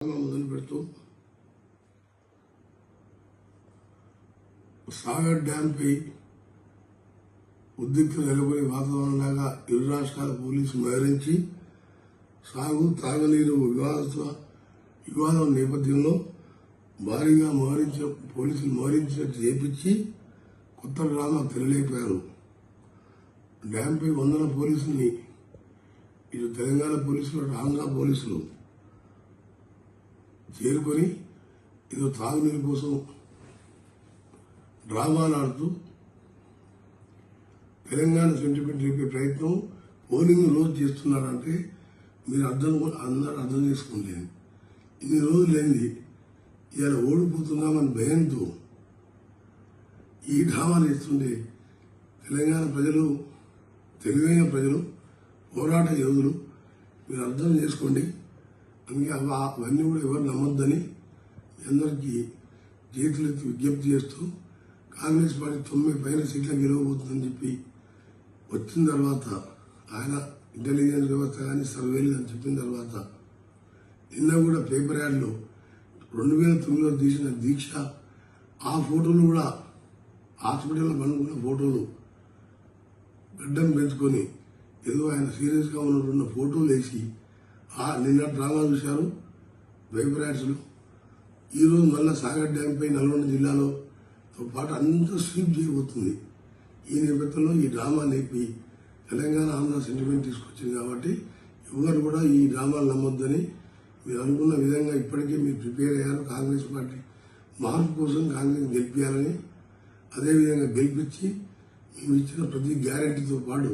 మొదలు పెడుతూ సాగర్ డ్యాంపై ఉద్రిక్తత నెలకొని వాతావరణంలాగా ఇరు రాష్ట్రాల పోలీసులు వ్యవహరించి సాగు తాగునీరు వివాదం నేపథ్యంలో భారీగా పోలీసులు మోహరించినట్టు చేపించి కొత్త డ్రామా తెరలేపారు. డ్యాంపై 100 పోలీసుల్ని ఇటు తెలంగాణ పోలీసులు ఆంధ్ర పోలీసులు చేరుకొని ఏదో తాగునీరు కోసం డ్రామాలు ఆడుతూ తెలంగాణ సెంటిమెంట్ రేపే ప్రయత్నం పోలింగ్ రోజు చేస్తున్నారంటే మీరు అందరూ అర్థం చేసుకోలేదు. ఇన్ని రోజులు లేనిది ఇవాళ ఓడిపోతున్నామని భయంతో ఈ డ్రామాలు ఇస్తుంటే తెలంగాణ ప్రజలు, తెలివైన ప్రజలు, పోరాట యోధులు మీరు అర్థం చేసుకోండి. అందుకే అవన్నీ కూడా ఎవరు నమ్మొద్దని అందరికీ చేతులెత్తి విజ్ఞప్తి చేస్తూ కాంగ్రెస్ పార్టీ 9 పైన సీట్ల గెలవబోతుందని చెప్పి వచ్చిన తర్వాత ఆయన ఇంటెలిజెన్స్ వ్యవస్థ కానీ సర్వేలు అని చెప్పిన తర్వాత నిన్న కూడా పేపర్ యాడ్లో 2009లో తీసిన దీక్ష ఆ ఫోటోలు కూడా హాస్పిటల్లో పండుకున్న ఫోటోలు గడ్డం పెంచుకొని ఏదో ఆయన సీరియస్గా ఉన్న ఫోటోలు వేసి నిన్న డ్రామా చూశారు పేపర్ యాడ్స్లో. ఈరోజు మళ్ళీ సాగర్ డ్యాంపై నల్గొండ జిల్లాలో పాటు అంతా స్వీప్ చేయబోతుంది. ఈ నేపథ్యంలో ఈ డ్రామా నేపి తెలంగాణ ఆంధ్ర సెంటిమెంట్ తీసుకొచ్చింది కాబట్టి ఎవరు కూడా ఈ డ్రామాలు నమ్మొద్దని మీరు అనుకున్న విధంగా ఇప్పటికే మీరు ప్రిపేర్ అయ్యారు. కాంగ్రెస్ పార్టీ మార్పు కోసం కాంగ్రెస్ గెలిపించాలని, అదేవిధంగా గెలిపించి మేము ఇచ్చిన ప్రతి గ్యారెంటీతో పాటు